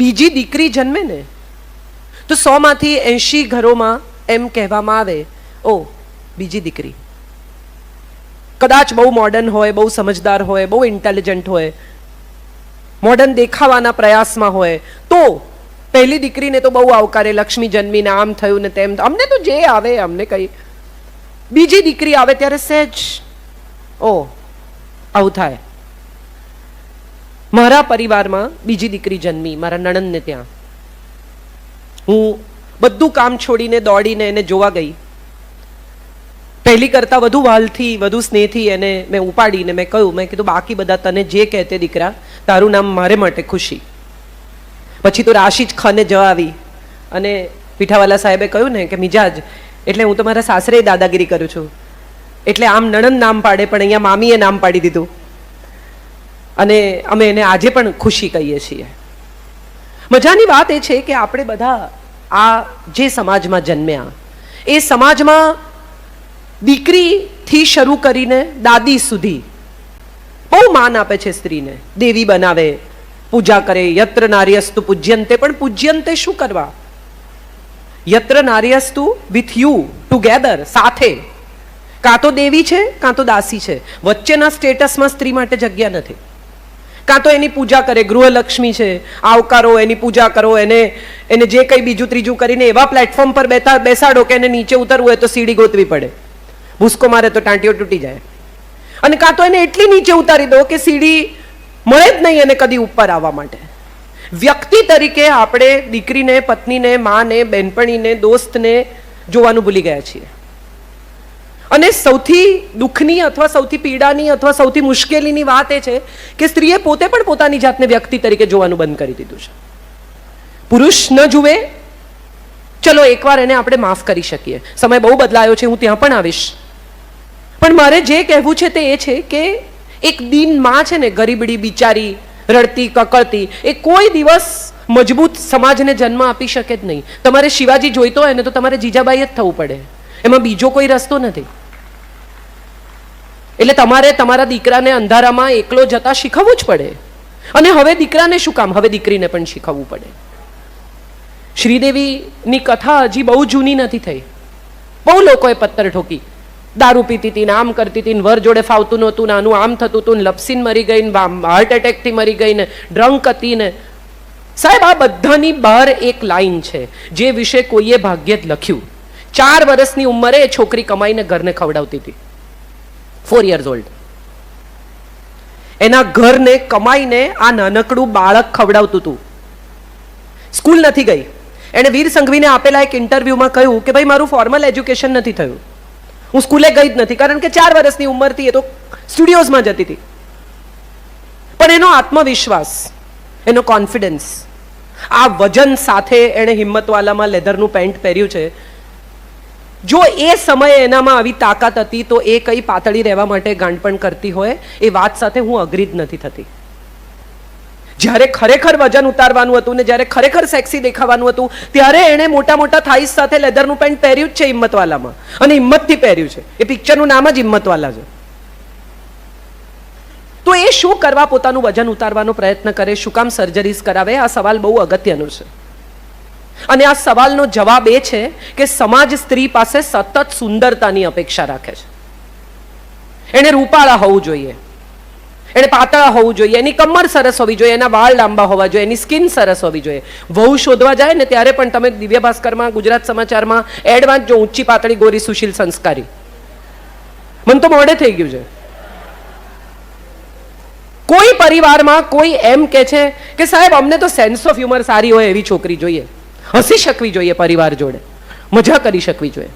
બીજી દીકરી જન્મે ને તો 100માંથી 80 ઘરોમાં એમ કહેવામાં આવે, ઓ બીજી દીકરી. કદાચ બહુ મોડર્ન હોય, બહુ સમજદાર હોય, બહુ ઇન્ટેલિજન્ટ હોય, મોડર્ન દેખાવાના પ્રયાસમાં હોય, તો પહેલી દીકરીને તો બહુ આવકારે, લક્ષ્મી જન્મીને આમ થયું ને તેમ, અમને તો જે આવે અમને કઈ. બીજી દીકરી આવે ત્યારે સહેજ ઓ આવું થાય. મારા પરિવારમાં બીજી દીકરી જન્મી, મારા નણંદને ત્યાં. હું બધું કામ છોડીને દોડીને એને જોવા ગઈ. પહેલી કરતા વધુ વાલથી, વધુ સ્નેહથી એને મેં ઉપાડીને મેં કહ્યું, મેં કીધું બાકી બધા તને જે કહેતે દીકરા, તારું નામ મારે માટે ખુશી. પછી તો રાશિ જ ખને જવાવી અને પીઠાવાલા સાહેબે કહ્યું ને કે મિજાજ, એટલે હું તો મારા સાસરે દાદાગીરી કરું છું, એટલે આમ નણંદ નામ પાડે પણ અહીંયા મામીએ નામ પાડી દીધું અને અમે એને આજે પણ ખુશી કહીએ છીએ. મજાની વાત એ છે કે આપણે બધા આ જે સમાજમાં જન્મ્યા, એ સમાજમાં દીકરીથી શરૂ કરીને દાદી સુધી બહુ માન આપે છે સ્ત્રીને. દેવી બનાવે, પૂજા કરે. યત્ર નાર્યસ્તુ પૂજ્યંતે, પણ પૂજ્યંતે શું કરવા? યત્ર નાર્યસ્તુ વિથ યુ, ટુગેધર, સાથે. કાં તો દેવી છે કાં તો દાસી છે, વચ્ચેના સ્ટેટસમાં સ્ત્રી માટે જગ્યા નથી. કાં તો એની પૂજા કરે, ગૃહલક્ષ્મી છે, આવકારો, એની પૂજા કરો, એને જે કંઈ બીજું ત્રીજું કરીને એવા પ્લેટફોર્મ પર બેસાડો કે એને નીચે ઉતરવું હોય તો સીડી ગોતવી પડે, ભૂસકો મારે તો ટાંટીઓ તૂટી જાય. અને કાં તો એને એટલી નીચે ઉતારી દો કે સીડી મળે જ નહીં એને કદી ઉપર આવવા માટે. વ્યક્તિ તરીકે આપણે દીકરીને, પત્નીને, માને, બહેનપણીને, દોસ્તને જોવાનું ભૂલી ગયા છીએ. અને સૌથી દુઃખની અથવા સૌથી પીડાની અથવા સૌથી મુશ્કેલીની વાત એ છે કે સ્ત્રીએ પોતે પણ પોતાની જાતને વ્યક્તિ તરીકે જોવાનું બંધ કરી દીધું છે. પુરુષ ન જુએ, ચલો એકવાર એને આપણે માફ કરી શકીએ, સમય બહુ બદલાયો છે, હું ત્યાં પણ આવીશ. પણ મારે જે કહેવું છે તે એ છે કે એક દીન માં છે ને, ગરીબડી બિચારી, રડતી કકળતી, એ કોઈ દિવસ મજબૂત સમાજને જન્મ આપી શકે જ નહીં. તમારે શિવાજી જોઈતો હોય ને તો તમારે જીજાબાઈ જ થવું પડે, એમાં બીજો કોઈ રસ્તો નથી. એટલે તમારે તમારા દીકરાને અંધારામાં એકલો જતા શીખવવું જ પડે. અને હવે દીકરાને શું કામ, હવે દીકરીને પણ શીખવવું પડે. શ્રીદેવીની કથા હજી બહુ જૂની નથી થઈ. બહુ લોકોએ પથ્થર ઠોકી, દારૂ પીતી હતી ને આમ કરતી હતી ને વર જોડે ફાવતું નહોતું ને આનું આમ થતું હતું ને લપસીને મરી ગઈ ને હાર્ટ એટેકથી મરી ગઈ ને ડ્રંક હતી ને. સાહેબ, આ બધાની બહાર એક લાઈન છે જે વિશે કોઈએ ભાગ્યે જ લખ્યું. 4 વર્ષની ઉંમરે એ છોકરી કમાઈને ઘરને ખવડાવતી હતી. 4 years old. એના ઘરને કમાઈને આ નાનકડું બાળક ખવડાવતું હતું. સ્કૂલ નથી ગઈ. એને વીર સંઘવીને આપેલા એક ઇન્ટરવ્યુમાં કહ્યું કે ભાઈ મારું ફોર્મલ એજ્યુકેશન નથી થયું, હું સ્કૂલે ગઈ જ નથી, કારણ કે 4 વર્ષની ઉંમરથી એ તો સ્ટુડિયોઝમાં જતી હતી. પણ એનો આત્મવિશ્વાસ, એનો કોન્ફિડન્સ, આ વજન સાથે એણે હિંમતવાલામાં લેધરનું પેન્ટ પહેર્યું છે. જો એ સમયે એનામાં આવી તાકાત હતી તો એ કઈ પાતળી રહેવા માટે ગાંડપણ કરતી હોય એ વાત સાથે હું અગ્રી જ નથી થતી. જ્યારે ખરેખર વજન ઉતારવાનું હતું ને જ્યારે ખરેખર સેક્સી દેખાવાનું હતું ત્યારે એણે મોટા મોટા થાઈસ સાથે લેધરનું પેન્ટ પહેર્યું જ છે હિંમતવાલામાં, અને હિંમતથી પહેર્યું છે. એ પિક્ચરનું નામ જ હિંમતવાલા છે. તો એ શું કરવા પોતાનું વજન ઉતારવાનો પ્રયત્ન કરે, શું કામ સર્જરીઝ કરાવે? આ સવાલ બહુ અગત્યનો છે. અને આ સવાલનો જવાબ એ છે કે સમાજ સ્ત્રી પાસે સતત સુંદરતાની અપેક્ષા રાખે છે. એને રૂપાળા હોવું જોઈએ, એને પાતળા હોવું જોઈએ, એની કમર સરસ હોવી જોઈએ, એના વાળ લાંબા હોવા જોઈએ, એની સ્કિન સરસ હોવી જોઈએ. વહુ શોધવા જાય ને ત્યારે પણ તમે દિવ્ય ભાસ્કરમાં, ગુજરાત સમાચારમાં એડ વાંચજો, ઊંચી પાતળી ગોરી સુશીલ સંસ્કારી. મને તો મોડે થઈ ગયું છે. કોઈ પરિવારમાં કોઈ એમ કે છે કે સાહેબ અમને તો સેન્સ ઓફ હ્યુમર સારી હોય એવી છોકરી જોઈએ, હસી શકવી જોઈએ, પરિવાર જોડે મજા કરી શકવી જોઈએ.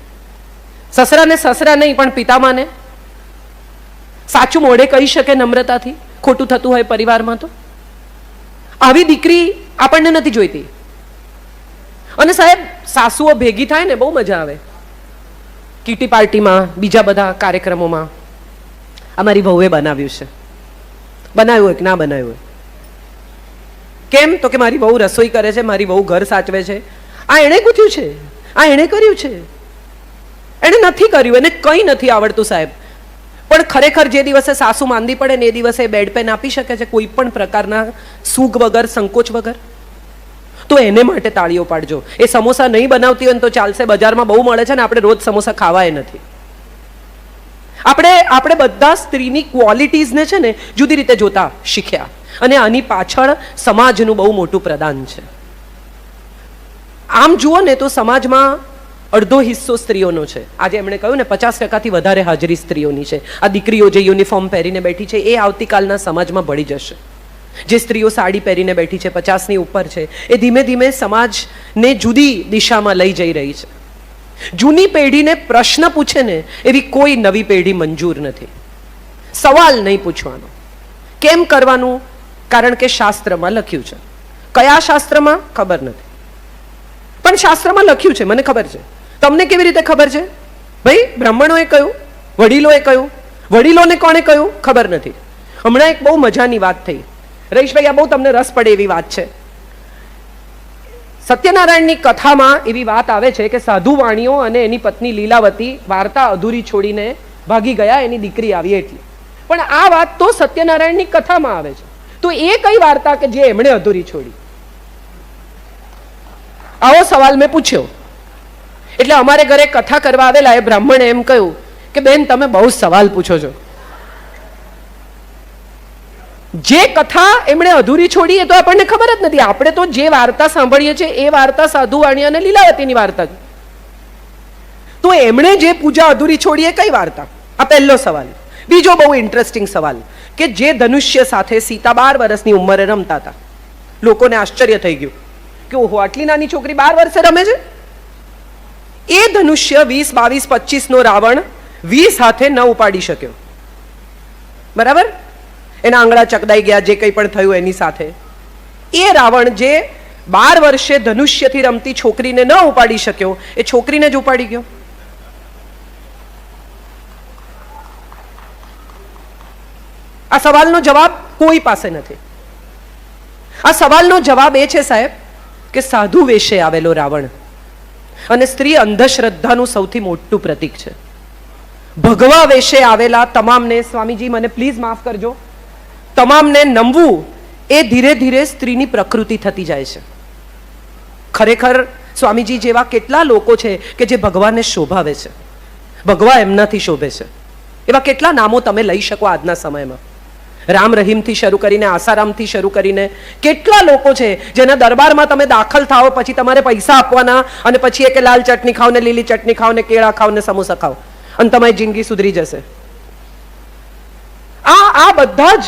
સસરાને સસરા નહીં પણ પિતામાને સાચું મોઢે કહી શકે નમ્રતાથી, ખોટું થતું હોય પરિવારમાં તો. આવી દીકરી આપણને નથી જોઈતી. અને સાહેબ સાસુઓ ભેગી થાય ને બહુ મજા આવે. કીટી પાર્ટીમાં, બીજા બધા કાર્યક્રમોમાં. અમારી વહુએ બનાવ્યું છે. બનાવ્યું હોય કે ના બનાવ્યું હોય. કેમ? તો કે મારી વહુ રસોઈ કરે છે, મારી વહુ ઘર સાચવે છે. આ એણે ગૂંથ્યું છે, આ એણે કર્યું છે. એણે નથી કર્યું, એને કંઈ નથી આવડતું સાહેબ. પણ ખરેખર જે દિવસે સાસુ માંદી પડે ને એ દિવસે બેડ પેન આપી શકે છે કોઈ પણ પ્રકારના સૂગ વગર, સંકોચ વગર? તો એને માટે તાળીઓ પાડજો. એ સમોસા નહીં બનાવતી હોય ને તો ચાલશે, બજારમાં બહુ મળે છે ને આપણે રોજ સમોસા ખાવાય નથી. આપણે બધા સ્ત્રીની ક્વોલિટીઝને છે ને જુદી રીતે જોતા શીખ્યા, અને આની પાછળ સમાજનું બહુ મોટું પ્રદાન છે. આમ જુઓ ને તો સમાજમાં અડધો હિસ્સો સ્ત્રીઓનો છે. આજે એમણે કહ્યું ને 50%થી વધારે હાજરી સ્ત્રીઓની છે. આ દીકરીઓ જે યુનિફોર્મ પહેરીને બેઠી છે એ આવતીકાલના સમાજમાં ભળી જશે. જે સ્ત્રીઓ સાડી પહેરીને બેઠી છે 50ની ઉપર છે, એ ધીમે ધીમે સમાજને જુદી દિશામાં લઈ જઈ રહી છે. જૂની પેઢીને પ્રશ્ન પૂછે ને એવી કોઈ નવી પેઢી મંજૂર નથી. સવાલ નહીં પૂછવાનો. કેમ કરવાનું? કારણ કે શાસ્ત્રમાં લખ્યું છે. કયા શાસ્ત્રમાં ખબર નથી, પણ શાસ્ત્રમાં લખ્યું છે, મને ખબર છે. તમને કેવી રીતે ખબર છે? ભાઈ બ્રાહ્મણોએ કહ્યું, વડીલોએ કહ્યું. વડીલોને કોણે કહ્યું ખબર નથી. હમણાં એક બહુ મજાની વાત થઈ. રહીશભાઈ, આ બહુ તમને રસ પડે એવી વાત છે. સત્યનારાયણની કથામાં એવી વાત આવે છે કે સાધુ વાણીઓ અને એની પત્ની લીલાવતી વાર્તા અધૂરી છોડીને ભાગી ગયા, એની દીકરી આવી એટલી. પણ આ વાત તો સત્યનારાયણની કથામાં આવે છે. તો એ કઈ વાર્તા કે જે એમણે અધૂરી છોડી? આવો સવાલ મેં પૂછ્યો. એટલે અમારે ઘરે કથા કરવા આવેલા એ બ્રાહ્મણે એમ કહ્યું કે બેન, તમે બહુ સવાલ પૂછો છો. જે કથા એમણે અધૂરી છોડી એ તો આપણને ખબર જ નથી. આપણે તો જે વાર્તા સાંભળીએ છીએ એ વાર્તા સાધુ વાણી અને લીલાવતીની વાર્તા છે. તો એમણે જે પૂજા અધૂરી છોડી એ કઈ વાર્તા? આ પહેલો સવાલ. બીજો બહુ ઇન્ટરેસ્ટિંગ સવાલ કે જે ધનુષ્ય સાથે સીતા 12 વર્ષની ઉંમરે રમતા હતા. લોકોને આશ્ચર્ય થઈ ગયું કે ઓહો, આટલી નાની છોકરી 12 વર્ષે રમે છે. એ ધનુષ્ય 20, 22, 25 નો રાવણ 20 હાથે ન ઉપાડી શક્યો. બરાબર? એના આંગળા ચકડાઈ ગયા, જે કંઈ પણ થયું એની સાથે. એ રાવણ જે 12 વર્ષે ધનુષ્યથી રમતી છોકરીને ન ઉપાડી શક્યો, એ છોકરીને જ ઉપાડી ગયો. આ સવાલનો જવાબ કોઈ પાસે નથી. આ સવાલનો જવાબ એ છે સાહેબ કે સાધુ વેશે આવેલો રાવણ અને સ્ત્રી અંધશ્રદ્ધાનું સૌથી મોટું પ્રતીક છે. ભગવા વેશે આવેલા તમામને, સ્વામીજી મને પ્લીઝ માફ કરજો, તમામને નમવું એ ધીરે ધીરે સ્ત્રીની પ્રકૃતિ થતી જાય છે. ખરેખર સ્વામીજી જેવા કેટલા લોકો છે કે જે ભગવાનને શોભાવે છે, ભગવા એમનાથી શોભે છે. એવા કેટલા નામો તમે લઈ શકો આજના સમયમાં. રામ રહીમથી શરૂ કરીને, આસારામથી શરૂ કરીને કેટલા લોકો છે જેના દરબારમાં તમે દાખલ થાઓ પછી તમારે પૈસા આપવાના, અને પછી એ કે લાલ ચટણી ખાઓ ને લીલી ચટણી ખાઓ ને કેળા ખાઓ ને સમોસા ખાઓ અને તમારી જિંદગી સુધરી જશે. આ બધા જ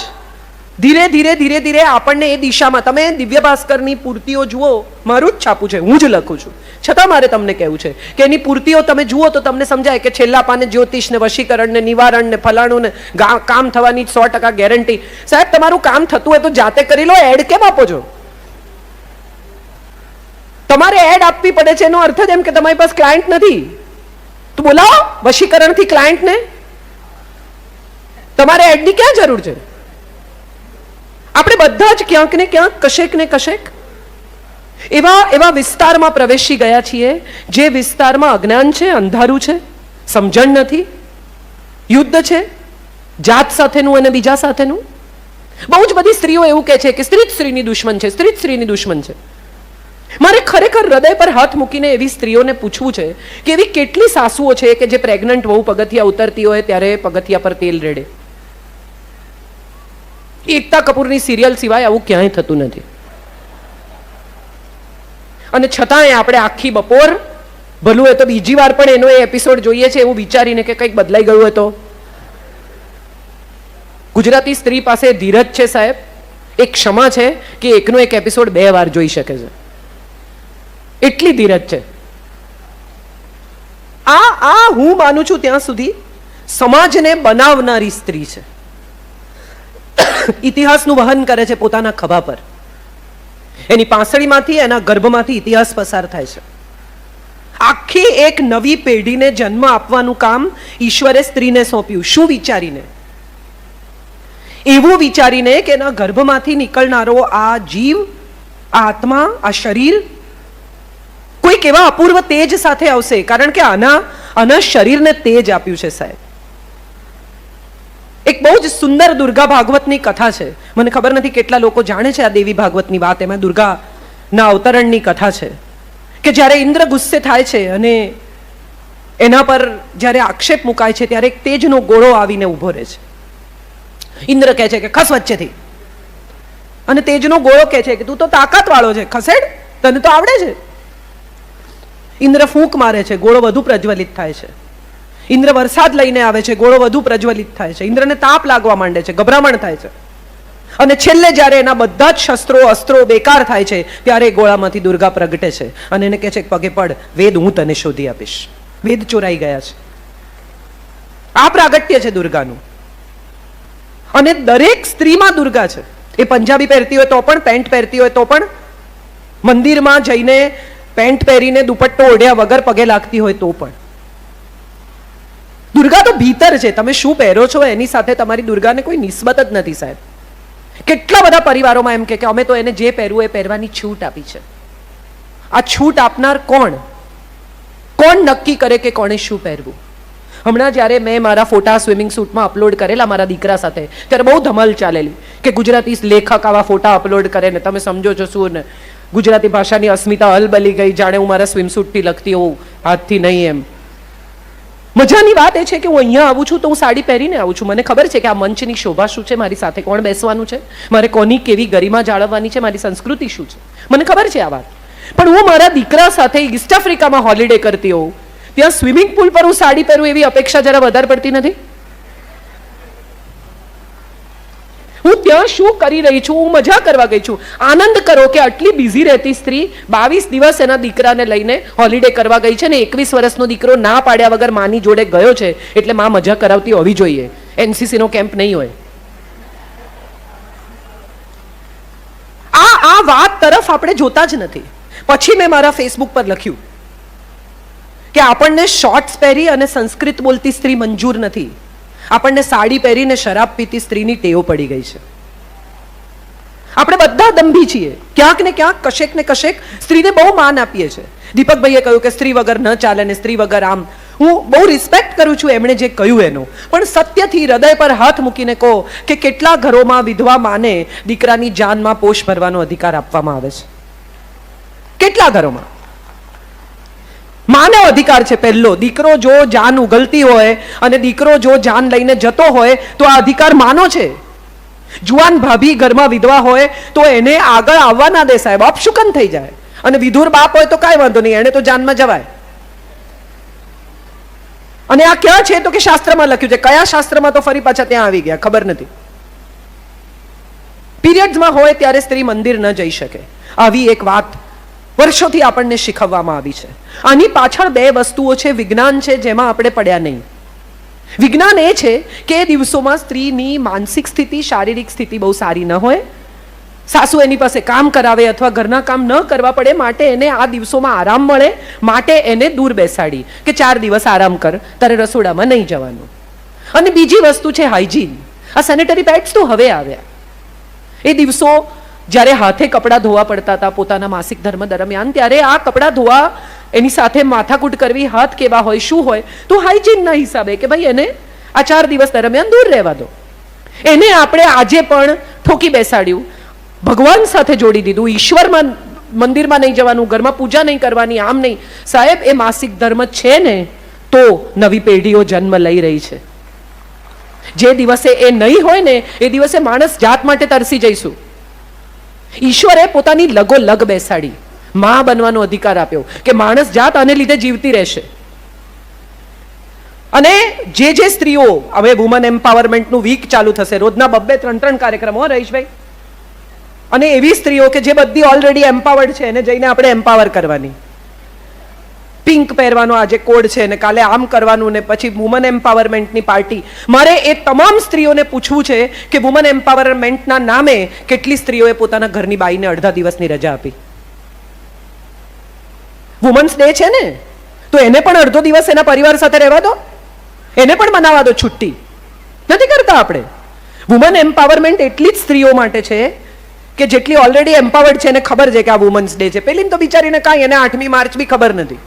ધીરે ધીરે ધીરે ધીરે આપણને એ દિશામાં, તમે દિવ્ય ભાસ્કરની પૂર્તિઓ જુઓ, મારું જ છાપું છે, હું જ લખું છું, છતાં મારે તમને કહેવું છે કે એની પૂર્તિઓ તમે જુઓ તો તમને સમજાય કે છેલ્લા પાને જ્યોતિષ ને વશીકરણ ને નિવારણ ને ફલાણું ને કામ થવાની 100% ગેરંટી. સાહેબ, તમારું કામ થતું હોય તો જાતે કરી લો. એડ કેમ આપો છો? તમારે એડ આપવી પડે છે એનો અર્થ જ એમ કે તમારી પાસે ક્લાયન્ટ નથી. તો બોલાવો વશીકરણથી ક્લાયન્ટને. તમારે એડની ક્યાં જરૂર છે? આપણે બધા જ ક્યાંક ને ક્યાંક, કશેક ને કશેક એવા વિસ્તારમાં પ્રવેશી ગયા છીએ જે વિસ્તારમાં અજ્ઞાન છે, અંધારું છે, સમજણ નથી, યુદ્ધ છે જાત સાથેનું અને બીજા સાથેનું. બહુ જ બધી સ્ત્રીઓ એવું કહે છે કે સ્ત્રી જ સ્ત્રીની દુશ્મન છે, સ્ત્રી જ સ્ત્રીની દુશ્મન છે. મારે ખરેખર હૃદય પર હાથ મૂકીને એવી સ્ત્રીઓને પૂછવું છે કે એવી કેટલી સાસુઓ છે કે જે પ્રેગ્નન્ટ વહુ પગથિયા ઉતરતી હોય ત્યારે પગથિયા પર તેલ રેડે. એકતા કપૂરની સિરિયલ સિવાય આવું ક્યાંય થતું નથી. અને છતાંય આપણે આખી બપોર, ભલું હોય તો બીજી વાર પણ એનો એ એપિસોડ જોઈએ છે એવું વિચારીને કે કંઈક બદલાઈ ગયું હોય તો. ગુજરાતી સ્ત્રી પાસે ધીરજ છે સાહેબ, એક ક્ષમા છે કે એકનો એક એપિસોડ 2 વાર જોઈ શકે છે. એટલી ધીરજ છે. આ હું માનું છું ત્યાં સુધી સમાજને બનાવનારી સ્ત્રી છે. ઇતિહાસનું વહન કરે છે પોતાના ખભા પર. એની પાંસળીમાંથી, એના ગર્ભમાંથી ઇતિહાસ પસાર થાય છે. આખી એક નવી પેઢીને જન્મ આપવાનું કામ ઈશ્વરે સ્ત્રીને સોંપ્યું. શું વિચારીને? એવું વિચારીને કે એના ગર્ભમાંથી નીકળનારો આ જીવ, આ આત્મા, આ શરીર કોઈક એવા અપૂર્વ તેજ સાથે આવશે. કારણ કે આના શરીરને તેજ આપ્યું છે સાહેબ. એક બહુ જ સુંદર દુર્ગા ભાગવતની કથા છે. મને ખબર નથી કેટલા લોકો જાણે છે આ દેવી ભાગવતની વાત. એમાં દુર્ગા ના અવતરણની કથા છે કે જ્યારે ઇન્દ્ર ગુસ્સે થાય છે અને એના પર જ્યારે આક્ષેપ મુકાય છે ત્યારે એક તેજનો ગોળો આવીને ઊભો રહે છે. ઇન્દ્ર કહે છે કે ખસ વચ્ચેથી, અને તેજનો ગોળો કહે છે કે તું તો તાકાત વાળો છે, ખસેડ, તને તો આવડે છે. ઇન્દ્ર ફૂંક મારે છે, ગોળો વધુ પ્રજ્વલિત થાય છે. ઇન્દ્ર વરસાદ લઈને આવે છે, ગોળો વધુ પ્રજ્વલિત થાય છે. ઇન્દ્રને તાપ લાગવા માંડે છે, ગભરામણ થાય છે. અને છેલ્લે જ્યારે એના બધા જ શસ્ત્રો અસ્ત્રો બેકાર થાય છે ત્યારે ગોળામાંથી દુર્ગા પ્રગટે છે અને એને કહે છે પગે પડ, વેદ હું તને શોધી આપીશ. વેદ ચોરાઈ ગયા છે. આ પ્રાગટ્ય છે દુર્ગાનું. અને દરેક સ્ત્રીમાં દુર્ગા છે. એ પંજાબી પહેરતી હોય તો પણ, પેન્ટ પહેરતી હોય તો પણ, મંદિરમાં જઈને પેન્ટ પહેરીને દુપટ્ટો ઓઢ્યા વગર પગે લાગતી હોય તો પણ. દુર્ગા તો ભીતર છે. તમે શું પહેરો છો એની સાથે તમારી દુર્ગાને કોઈ નિસ્બત જ નથી સાહેબ. કેટલા બધા પરિવારોમાં એમ કે અમે તો એને જે પહેરવું એ પહેરવાની છૂટ આપી છે. આ છૂટ આપનાર કોણ? કોણ નક્કી કરે કે કોણે શું પહેરવું? હમણાં જ્યારે મેં મારા ફોટા સ્વિમિંગ સૂટમાં અપલોડ કરેલા મારા દીકરા સાથે, ત્યારે બહુ ધમાલ ચાલેલી કે ગુજરાતી લેખક આવા ફોટા અપલોડ કરે ને તમે સમજો છો શું ને, ગુજરાતી ભાષાની અસ્મિતા હલબલી ગઈ, જાણે હું મારા સ્વિમસૂટથી લખતી હોઉં, હાથથી નહીં એમ. મજાની વાત એ છે કે હું અહીંયા આવું છું તો હું સાડી પહેરીને આવું છું. મને ખબર છે કે આ મંચની શોભા શું છે, મારી સાથે કોણ બેસવાનું છે, મારે કોની કેવી ગરિમા જાળવવાની છે, મારી સંસ્કૃતિ શું છે, મને ખબર છે આ વાત. પણ હું મારા દીકરા સાથે ઈસ્ટ આફ્રિકામાં હોલિડે કરતી હોઉં, ત્યાં સ્વિમિંગ પુલ પર હું સાડી પહેરું એવી અપેક્ષા જરા વધારે પડતી નથી? હું ત્યાં શું કરી રહી છું? હું મજા કરવા ગઈ છું. આનંદ કરો કે આટલી બિઝી રહેતી સ્ત્રી 22 દિવસ એના દીકરાને લઈને હોલિડે કરવા ગઈ છે ને 21 વર્ષનો દીકરો ના પાડ્યા વગર માની જોડે ગયો છે, એટલે માં મજા કરાવતી હોવી જોઈએ. એનસીસી નો કેમ્પ નહીં હોય. આ વાત તરફ આપણે જોતા જ નથી. પછી મેં મારા ફેસબુક પર લખ્યું કે આપણને શોર્ટ્સ પહેરી અને સંસ્કૃત બોલતી સ્ત્રી મંજૂર નથી. આપણને સાડી પહેરીને શરાબ પીતી સ્ત્રીની ટેવ પડી ગઈ છે. આપણે બધા દંભી છીએ. ક્યાંક ને ક્યાંક, કશેક ને કશેક સ્ત્રીને બહુ માન આપીએ છીએ. દીપકભાઈએ કહ્યું કે સ્ત્રી વગર ન ચાલે ને સ્ત્રી વગર આમ. હું બહુ રિસ્પેક્ટ કરું છું એમણે જે કહ્યું એનું, પણ સત્યથી હૃદય પર હાથ મૂકીને કહો કે કેટલા ઘરોમાં વિધવા માને દીકરાની જાનમાં પોષ ભરવાનો અધિકાર આપવામાં આવે છે? કેટલા ઘરોમાં માનવ અધિકાર છે? પહેલો, દીકરો જો જાન ઉગલતી હોય અને દીકરો જો જાન લઈને જતો હોય તો આ અધિકાર માનો છે. જુવાન ભાભી ઘરમાં વિધવા હોય તો એને આગળ આવવા ના દે સાહેબ, અપશુકન થઈ જાય. અને વિધુર બાપ હોય તો કાંઈ વાંધો નહીં, એને તો જાનમાં જવાય. અને આ ક્યાં છે તો કે શાસ્ત્રમાં લખ્યું છે. કયા શાસ્ત્રમાં તો ફરી પાછા ત્યાં આવી ગયા, ખબર નથી. પીરિયડ્સમાં હોય ત્યારે સ્ત્રી મંદિર ન જઈ શકે. આવી એક વાત વર્ષોથી આપણને શીખવવામાં આવી છે. આની પાછળ બે વસ્તુઓ છે. વિજ્ઞાન છે જેમાં આપણે પડ્યા નહીં. વિજ્ઞાન એ છે કે એ દિવસોમાં સ્ત્રીની માનસિક સ્થિતિ, શારીરિક સ્થિતિ બહુ સારી ન હોય. સાસુ એની પાસે કામ કરાવે અથવા ઘરના કામ ન કરવા પડે, માટે એને આ દિવસોમાં આરામ મળે, માટે એને દૂર બેસાડી કે 4 દિવસ આરામ કર, તારે રસોડામાં નહીં જવાનું. અને બીજી વસ્તુ છે હાઇજીન. આ સેનેટરી પેડ્સ તો હવે આવ્યા. એ દિવસો જ્યારે હાથે કપડાં ધોવા પડતા હતા પોતાના માસિક ધર્મ દરમિયાન, ત્યારે આ કપડાં ધોવા, એની સાથે માથાકૂટ કરવી, હાથ કેવા હોય, શું હોય, તો હાઇજીનના હિસાબે કે ભાઈ એને આ 4 દિવસ દરમિયાન દૂર રહેવા દો. એને આપણે આજે પણ ઠોકી બેસાડ્યું, ભગવાન સાથે જોડી દીધું, ઈશ્વરમાં મંદિરમાં નહીં જવાનું, ઘરમાં પૂજા નહીં કરવાની, આમ નહીં. સાહેબ, એ માસિક ધર્મ છે ને તો નવી પેઢીઓ જન્મ લઈ રહી છે. જે દિવસે એ નહીં હોય ને એ દિવસે માણસ જાત માટે તરસી જઈશું. ઈશ્વરે પોતાની લગોલગ બેસાડી, માં બનવાનો અધિકાર આપ્યો કે માણસ જાત આને લીધે જીવતી રહેશે. અને જે સ્ત્રીઓ, હવે વુમન એમ્પાવરમેન્ટનું વીક ચાલુ થશે, રોજના 2-3 કાર્યક્રમો, રહીશભાઈ. અને એવી સ્ત્રીઓ કે જે બધી ઓલરેડી એમ્પાવર્ડ છે એને જઈને આપણે એમ્પાવર કરવાની. પિંક પહેરવાનો આજે કોડ છે ને કાલે આમ કરવાનું ને પછી વુમન એમ્પાવરમેન્ટની પાર્ટી. મારે એ તમામ સ્ત્રીઓને પૂછવું છે કે વુમન એમ્પાવરમેન્ટના નામે કેટલી સ્ત્રીઓએ પોતાના ઘરની બાઈને અડધા દિવસની રજા આપી? વુમન્સ ડે છે ને તો એને પણ અડધો દિવસ એના પરિવાર સાથે રહેવા દો, એને પણ મનાવા દો છુટ્ટી. નથી કરતા આપણે. વુમન એમ્પાવરમેન્ટ એટલી જ સ્ત્રીઓ માટે છે કે જેટલી ઓલરેડી એમ્પાવર્ડ છે એને ખબર છે કે આ વુમન્સ ડે છે. પેલી તો બિચારીને કાંઈ, એને 8મી માર્ચ બી ખબર નથી.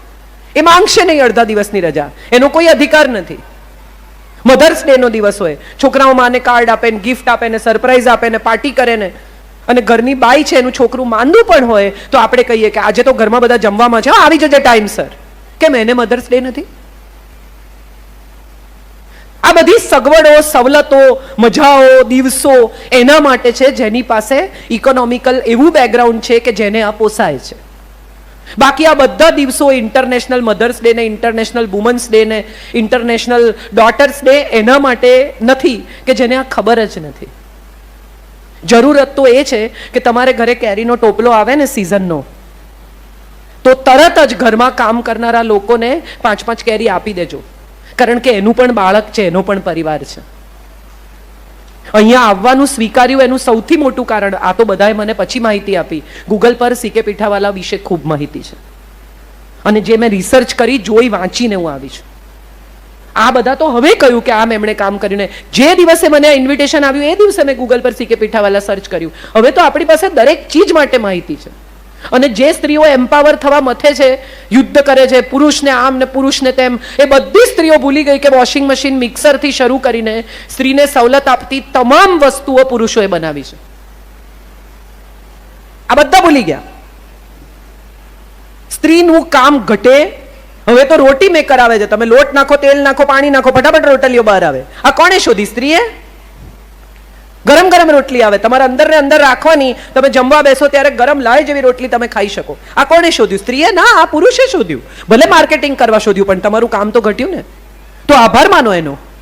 એ માંગશે નહીં અડધા દિવસની રજા, એનો કોઈ અધિકાર નથી. મધર્સ ડે નો દિવસ હોય, છોકરાઓ માને કાર્ડ આપે ને, ગિફ્ટ આપે ને, સરપ્રાઈઝ આપે ને, પાર્ટી કરે ને, અને ઘરની બાઈ છે, એનું છોકરું માંદું પણ હોય તો આપણે કહીએ કે આજે તો ઘરમાં બધા જમવામાં છે, આવી જજે ટાઈમસર. કેમ એને મધર્સ ડે નથી? આ બધી સગવડો, સવલતો, મજાઓ, દિવસો એના માટે છે જેની પાસે ઇકોનોમિકલ એવું બેકગ્રાઉન્ડ છે કે જેને આ પોસાય છે. બાકી આ બધા દિવસો ઇન્ટરનેશનલ મધર્સ ડે ને, ઇન્ટરનેશનલ વુમન્સ ડે ને, ઇન્ટરનેશનલ ડોટર્સ ડે એના માટે નથી કે જેને આ ખબર જ નથી. જરૂરત તો એ છે કે તમારે ઘરે કેરીનો ટોપલો આવે ને સિઝનનો, તો તરત જ ઘરમાં કામ કરનારા લોકોને 5-5 કેરી આપી દેજો, કારણ કે એનું પણ બાળક છે, એનો પણ પરિવાર છે. અહીંયા આવવાનું સ્વીકાર્યું એનું સૌથી મોટું કારણ, આ તો બધાએ મને પછી માહિતી આપી, ગૂગલ પર CK પીઠાવાલા વિશે ખૂબ માહિતી છે અને જે મેં રિસર્ચ કરી, જોઈ, વાંચીને હું આવી છું. આ બધા તો હવે કહ્યું કે આમ એમણે કામ કર્યું ને જે દિવસે મને આ ઇન્વિટેશન આવ્યું એ દિવસે મેં ગૂગલ પર CK પીઠાવાલા સર્ચ કર્યું. હવે તો આપણી પાસે દરેક ચીજ માટે માહિતી છે. અને જે સ્ત્રીઓ એમ્પાવર થવા મથે છે, યુદ્ધ કરે છે, પુરુષને આમ ને પુરુષને તેમ, એ બધી સ્ત્રીઓ ભૂલી ગઈ કે વોશિંગ મશીન, મિક્સરથી શરૂ કરીને સ્ત્રીને સવલત આપતી તમામ વસ્તુઓ પુરુષોએ બનાવી છે. આ બધા ભૂલી ગયા. સ્ત્રીનું કામ ઘટે. હવે તો રોટી મેકર આવે છે, તમે લોટ નાખો, તેલ નાખો, પાણી નાખો, ફટાફટ રોટલીઓ બહાર આવે. આ કોણે શોધી? સ્ત્રીએ. ગરમ ગરમ રોટલી આવે, તમારા અંદર ને અંદર રાખવાની, તમે જમવા બેસો ત્યારે ગરમ લાય જેવી રોટલી તમે ખાઈ શકો. આ કોણે શોધ્યું? સ્ત્રીએ? ના, આ પુરુષે શોધ્યું. ભલે માર્કેટિંગ કરવા શોધ્યું, પણ તમારું કામ તો ઘટ્યું ને. તો આભાર માનો એનો.